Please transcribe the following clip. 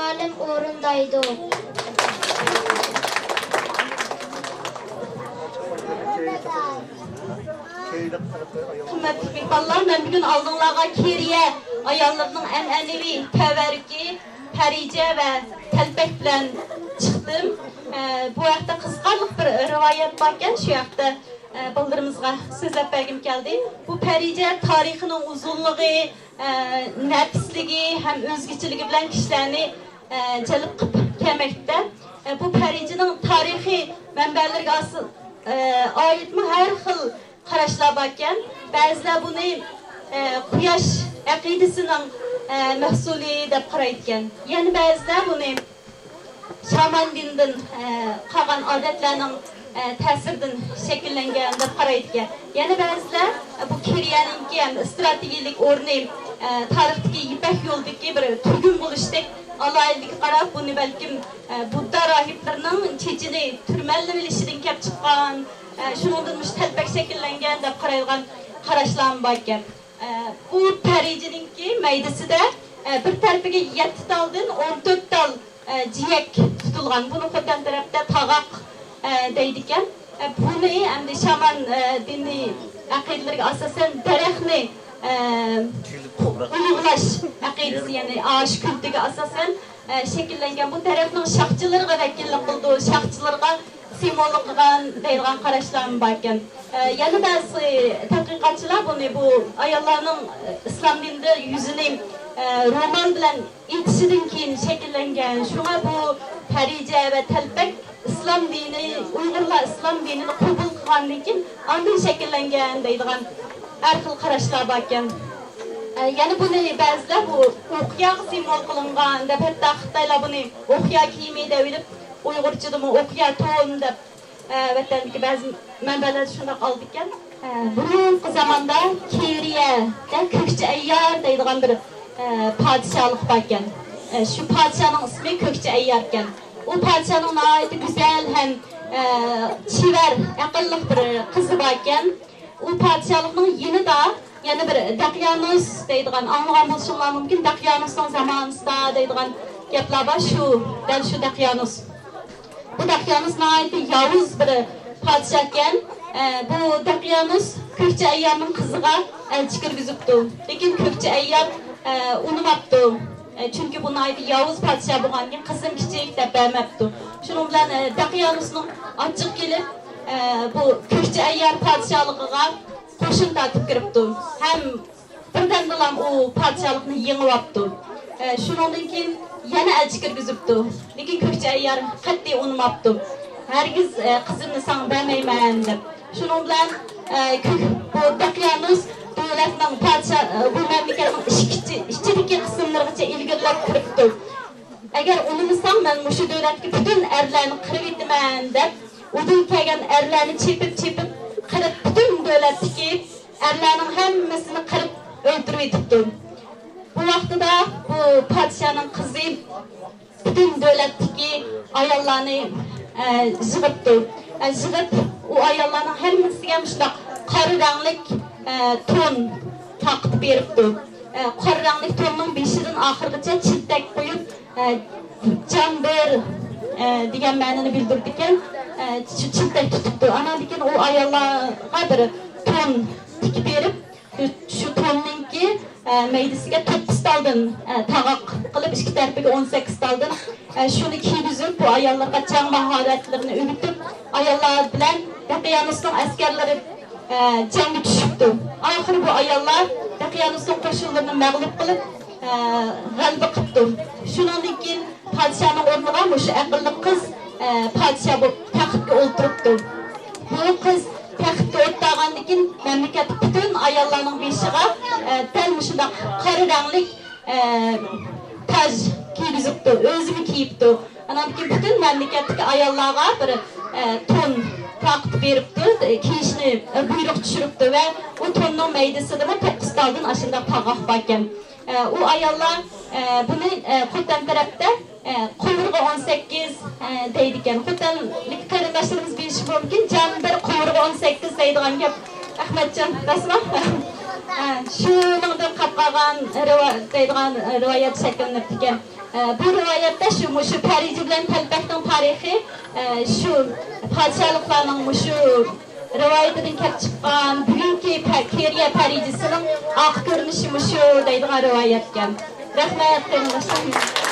muallim o'rindaydi. Hürmetli mehmanlar, ben bugün aldığınlarga Keriye ayarlarının en'enevi teverki, perice ve telbek bilen çıktım. Bu yakta kızgarlık bir rivayet varken şu yakta bıldırımızga sözlep belgim geldi. Bu perice tarihinin uzunluğu, nefisligi hem özgüçülüğü bilen kişilerini celip kelmekte. Bu pericinin tarihi menbelerine ait mi her xil qarashlar barkan. Ba'zilar buni quyosh aqidasining mahsuli deb qaraydigan. Yani ba'zilar buni shaman dinidan qolgan odatlarning ta'siridan shakllangan deb qaraydigan. Yani ba'zilar bu Keriyaninki ham strategik o'rni tarixdagi Ipak yo'ldagi bir tugun bo'lishdek alaylik qarab buni balkim Budda rohiblarining chechini turmallab ilishidan kelib chiqqan, shuningdan mustalbak shakllangan deb qaraydigan qarashlar bor ekan. Bu perijininki maydasida bir tarafiga 7 taldan 14 tal jiyak tutilgan. Buni xo'tan tarafda tag'oq deydi ekan. Buni endi shaman diniy aqidalariga asosan daraxtni ulug'lash aqidasi, ya'ni ağaç kültiga asosan shakllangan. Bu tarafning shoxchilariga vakillik qildi, shoxchilarga simvollik qilgan deydigan qarashlar bor ekan. Yana ba'zi tadqiqotchilar buni bu ayollarning islom dinida yuzini roman bilan intishidan keyin shakllangan. Shunga bu parija va talpak islom dini, Uyg'urlar islom dinini qabul qilgandan keyin ondan shakllangan deydigan har xil qarashlar bor ekan. Yani buni ba'zilar bu o'qiya simbol qilingan deb, hatto Xitoylar buni o'qiya kiyimi deb bilib, Uyg'urchadami o'qiya to'n deb vatandagi ba'zi manbalar shunday qoldi ekan. Burungi zamonda Keriyada Ko'kchi Ayyar deydigan bir podshohlik bor ekan. Shu podshohning ismi Ko'kchi Ayyar ekan. U podshohning nihoyat go'zal ham chivar, aqlli bir qizi bor ekan. U podshohlikning yanida yana bir Daqyanus deydigan, anlagan bo'lishinglar mumkin. Daqyanusning zamonida deydigan gaplar bor. Dal shu Daqyanus. Bu Daqyanus nihoyat yovuz bir podshoh ekan. Bu Daqyanus Ko'kchi Ayyarning qiziga elchi kirgizibdi. Lekin Ko'kchi Ayyar unumabdi. Chunki bu nihoyat yovuz podshoh bo'lgandan qizim kichik deb bermabdi. Shuning bilan Daqyanusning ochiq kelib bu Ko'kchi Ayyar podshohligiga qo'shin tortib kiribdi. Ham birdan u podshohlikni yengib olibdi. Shuningdan keyin yana elchi kirgizibdi. Lekin Ko'kchi Ayyar qat'iy unmabdi. Hargiz qizimni san bermayman deb. Shuning bilan bu Daqyanus davlatning bu mamlakatning ichidagi qismlarigacha ilgirlab kiribdi. Agar unimsam men shu davlatga butun erlarni qirib etaman deb, udan kelgan erlarni chepib qirib butun davlatdagi erlarning hammasini qirib o'ldirib etibdi. Bu vaqtida bu podshohning qizi butun davlatdagi ayollarni yig'ibdi. Yig'ib u ayollarning hammasiga shunday qora ranglik to'n taqib beribdi. Qora ranglik to'nning beshidan oxirigacha chittak qo'yib jamber degan ma'noni bildirdi ekan. Chittak tutibdi. Ana lekin u ayollarga bir to'n tikib berib, shu to'nninki maydasiga 9 taldan tag'oq qilib, ikki tarafiga 18 taldan shuni kiygizib, bu ayollarga jang mahoratlarini o'rgatib, ayollar bilan Daqyanusning askarlari jangga tushibdi. Oxiri bu ayollar Daqyanusning qo'shinlarini mag'lub qilib, g'alaba qildi. Shuningdan keyin podshohning o'rniga shu aqlli qiz podshoh bo'lib taxtga o'tiribdi. Bu qiz taxtga o'tirgandan keyin mamlakat butun ayollarning beshiga dal shunday qora ranglik taj kiygizibdi, o'zini kiyibdi. Andan keyin butun mamlakatdagi ayollarga bir to'n taqib beribdi, kiyishni buyruq tushiribdi va u to'nning maydasida 9 taldan ashunda tag'oq bor ekan. U ayollar buni Xo'tan tarafda quvurg'i 18 deydi ekan. Xo'tanlik qarindoshlarimiz bilishi mumkin, jam bir quvurg'i 18 deydigan gap Ahmadjon rasman. Shuningdan qolgan deydigan rivoyat shakllanib ekan. Bu rivayette şu Parici bilen Telpek'tin tarihi şu padişahlıklarının şu rivayetinden kelip çıkkan bugünkü Keriye Paricisinin ak görünüşü şu deydiğen rivayetken. Rahmet.